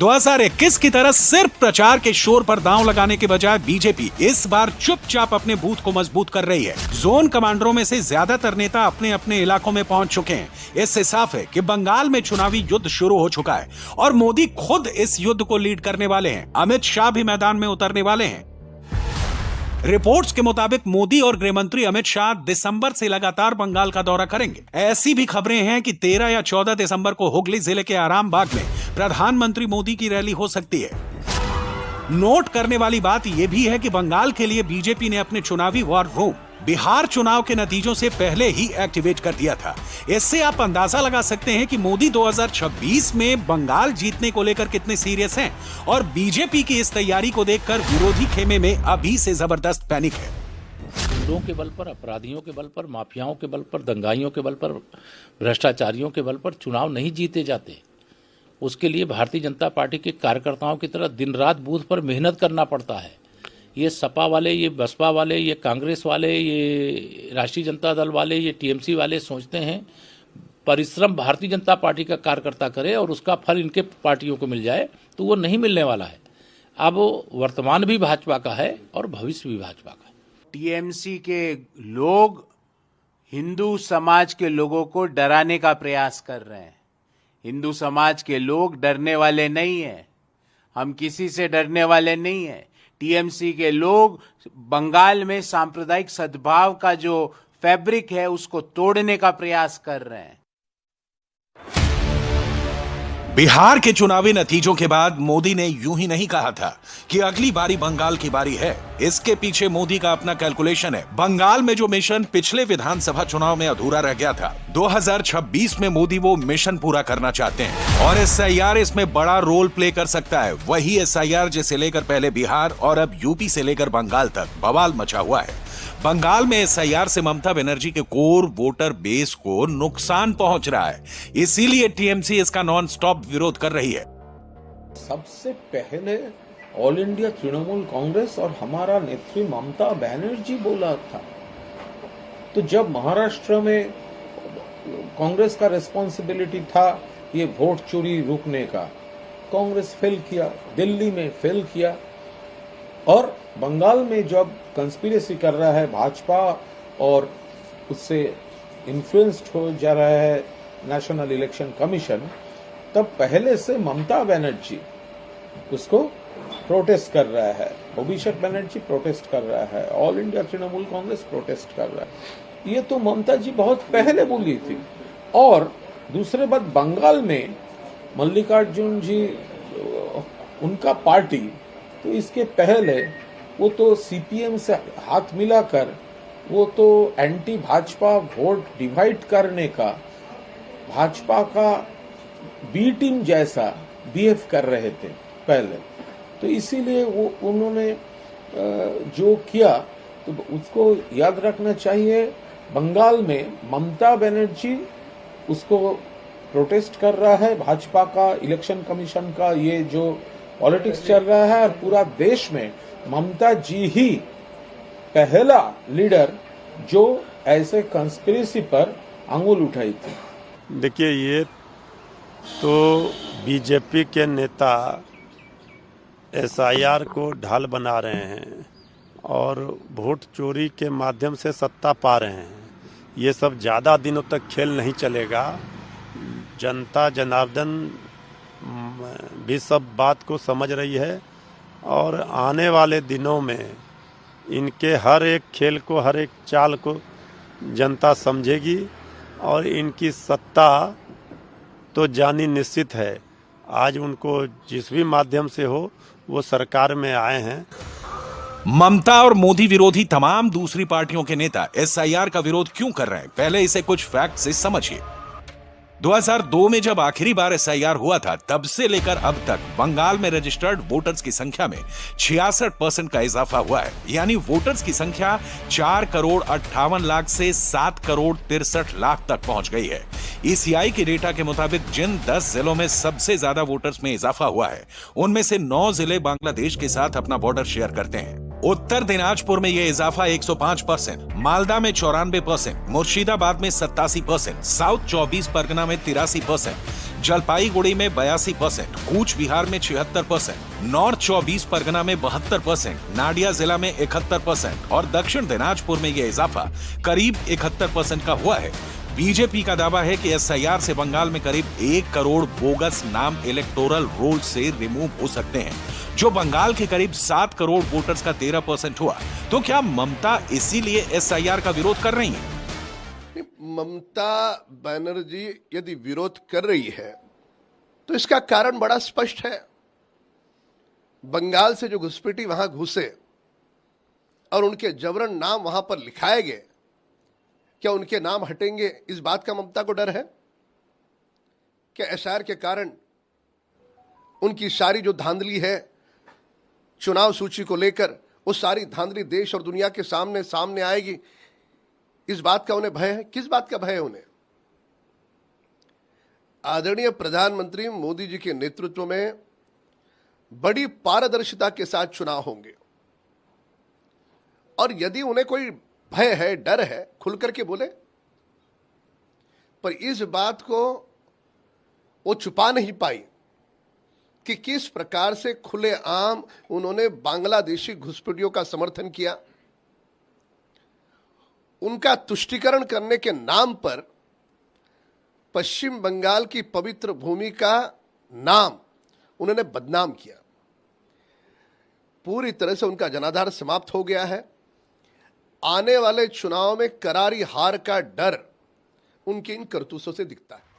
2021 की तरह सिर्फ प्रचार के शोर पर दांव लगाने के बजाय बीजेपी इस बार चुपचाप अपने बूथ को मजबूत कर रही है। जोन कमांडरों में से ज्यादातर नेता अपने अपने इलाकों में पहुंच चुके हैं। इससे साफ है कि बंगाल में चुनावी युद्ध शुरू हो चुका है और मोदी खुद इस युद्ध को लीड करने वाले हैं। अमित शाह भी मैदान में उतरने वाले हैं। रिपोर्ट्स के मुताबिक मोदी और गृहमंत्री अमित शाह दिसंबर से लगातार बंगाल का दौरा करेंगे। ऐसी भी खबरें हैं कि 13 या 14 दिसंबर को हुगली जिले के आरामबाग में प्रधानमंत्री मोदी की रैली हो सकती है। नोट करने वाली बात यह भी है कि बंगाल के लिए बीजेपी ने अपने चुनावी वॉर रूम बिहार चुनाव के नतीजों से पहले ही एक्टिवेट कर दिया था। इससे आप अंदाजा लगा सकते हैं कि मोदी 2026 में बंगाल जीतने को लेकर कितने सीरियस हैं और बीजेपी की इस तैयारी को देखकर विरोधी खेमे में अभी से जबरदस्त पैनिक है। गुंडों के बल पर, अपराधियों के बल पर, माफियाओं के बल पर, दंगाइयों के बल पर, भ्रष्टाचारियों के बल पर चुनाव नहीं जीते जाते। उसके लिए भारतीय जनता पार्टी के कार्यकर्ताओं की तरह दिन रात बूथ पर मेहनत करना पड़ता है। ये सपा वाले, ये बसपा वाले, ये कांग्रेस वाले, ये राष्ट्रीय जनता दल वाले, ये टीएमसी वाले सोचते हैं परिश्रम भारतीय जनता पार्टी का कार्यकर्ता करे और उसका फल इनके पार्टियों को मिल जाए, तो वो नहीं मिलने वाला है। अब वर्तमान भी भाजपा का है और भविष्य भी भाजपा का है। टीएमसी के लोग हिंदू समाज के लोगों को डराने का प्रयास कर रहे हैं। हिंदू समाज के लोग डरने वाले नहीं हैं। हम किसी से डरने वाले नहीं हैं। टीएमसी के लोग बंगाल में सांप्रदायिक सद्भाव का जो फैब्रिक है उसको तोड़ने का प्रयास कर रहे हैं। बिहार के चुनावी नतीजों के बाद मोदी ने यूं ही नहीं कहा था कि अगली बारी बंगाल की बारी है। इसके पीछे मोदी का अपना कैलकुलेशन है। बंगाल में जो मिशन पिछले विधानसभा चुनाव में अधूरा रह गया था, 2026 में मोदी वो मिशन पूरा करना चाहते हैं और एसआईआर इसमें बड़ा रोल प्ले कर सकता है। वही एसआईआर जिसे लेकर पहले बिहार और अब यूपी से लेकर बंगाल तक बवाल मचा हुआ है। बंगाल में एसआईआर से ममता बनर्जी के कोर वोटर बेस को नुकसान पहुंच रहा है, इसीलिए टीएमसी इसका नॉन स्टॉप विरोध कर रही है। सबसे पहले ऑल इंडिया तृणमूल कांग्रेस और हमारा नेत्री ममता बनर्जी बोला था। तो जब महाराष्ट्र में कांग्रेस का रिस्पॉन्सिबिलिटी था ये वोट चोरी रोकने का, कांग्रेस फेल किया, दिल्ली में फेल किया, और बंगाल में जब कंस्पिरेसी कर रहा है भाजपा और उससे इन्फ्लुएंस्ड हो जा रहा है नेशनल इलेक्शन कमीशन, तब पहले से ममता बनर्जी उसको प्रोटेस्ट कर रहा है, अभिषेक बनर्जी प्रोटेस्ट कर रहा है, all India Trinamool Congress protest कर रहा है। ये तो ममता जी बहुत पहले बोली थी। और दूसरे बात, बंगाल में मल्लिकार्जुन जी उनका पार्टी तो इसके पहले वो तो सीपीएम से हाथ मिलाकर वो तो एंटी भाजपा वोट डिवाइड करने का भाजपा का बी टीम जैसा बिहेव कर रहे थे पहले। तो इसीलिए वो उन्होंने जो किया तो उसको याद रखना चाहिए। बंगाल में ममता बनर्जी उसको प्रोटेस्ट कर रहा है, भाजपा का इलेक्शन कमीशन का ये जो पॉलिटिक्स चल रहा है, और पूरा देश में ममता जी ही पहला लीडर जो ऐसे कंस्पिरेसी पर अंगुल उठाई थी। देखिए, ये तो बीजेपी के नेता एसआईआर को ढाल बना रहे हैं और वोट चोरी के माध्यम से सत्ता पा रहे हैं। ये सब ज़्यादा दिनों तक खेल नहीं चलेगा। जनता जनार्दन भी सब बात को समझ रही है और आने वाले दिनों में इनके हर एक खेल को, हर एक चाल को जनता समझेगी और इनकी सत्ता तो जानी निश्चित है। आज उनको जिस भी माध्यम से हो वो सरकार में आए हैं। ममता और मोदी विरोधी तमाम दूसरी पार्टियों के नेता एसआईआर का विरोध क्यों कर रहे हैं, पहले इसे कुछ फैक्ट से समझिए। 2002 में जब आखिरी बार एसआईआर हुआ था, तब से लेकर अब तक बंगाल में रजिस्टर्ड वोटर्स की संख्या में 66% का इजाफा हुआ है। यानी वोटर्स की संख्या 4,58,00,000 से 7,63,00,000 तक पहुंच गई है। ईसीआई के डेटा के मुताबिक जिन 10 जिलों में सबसे ज्यादा वोटर्स में इजाफा हुआ है, उनमें से 9 जिले बांग्लादेश के साथ अपना बॉर्डर शेयर करते हैं। उत्तर दिनाजपुर में यह इजाफा 105%, मालदा में 94%, मुर्शिदाबाद में 87%, साउथ 24 परगना में 83%, जलपाईगुड़ी में 82%, कूच बिहार में 76%, नॉर्थ 24 परगना में 72%, नाडिया जिला में 71% और दक्षिण दिनाजपुर में यह इजाफा करीब 71% का हुआ है। बीजेपी का दावा है कि एसआईआर से बंगाल में करीब 1 करोड़ बोगस नाम इलेक्टोरल रोल से रिमूव हो सकते हैं, जो बंगाल के करीब 7 करोड़ वोटर्स का 13% हुआ। तो क्या ममता इसीलिए एसआईआर का विरोध कर रही हैं? ममता बनर्जी यदि विरोध कर रही है तो इसका कारण बड़ा स्पष्ट है। बंगाल से जो घुसपैठी वहां घुसे और उनके जबरन नाम वहां पर लिखाए गए, क्या उनके नाम हटेंगे, इस बात का ममता को डर है? क्या एसआईआर के कारण उनकी सारी जो धांधली है चुनाव सूची को लेकर, वो सारी धांधली देश और दुनिया के सामने आएगी, इस बात का उन्हें भय है? किस बात का भय है उन्हें? आदरणीय प्रधानमंत्री मोदी जी के नेतृत्व में बड़ी पारदर्शिता के साथ चुनाव होंगे और यदि उन्हें कोई भय है, डर है, खुल करके बोले। पर इस बात को वो छुपा नहीं पाई कि किस प्रकार से खुलेआम उन्होंने बांग्लादेशी घुसपैठियों का समर्थन किया। उनका तुष्टीकरण करने के नाम पर पश्चिम बंगाल की पवित्र भूमि का नाम उन्होंने बदनाम किया। पूरी तरह से उनका जनाधार समाप्त हो गया है। आने वाले चुनाव में करारी हार का डर उनकी इन करतूतों से दिखता है।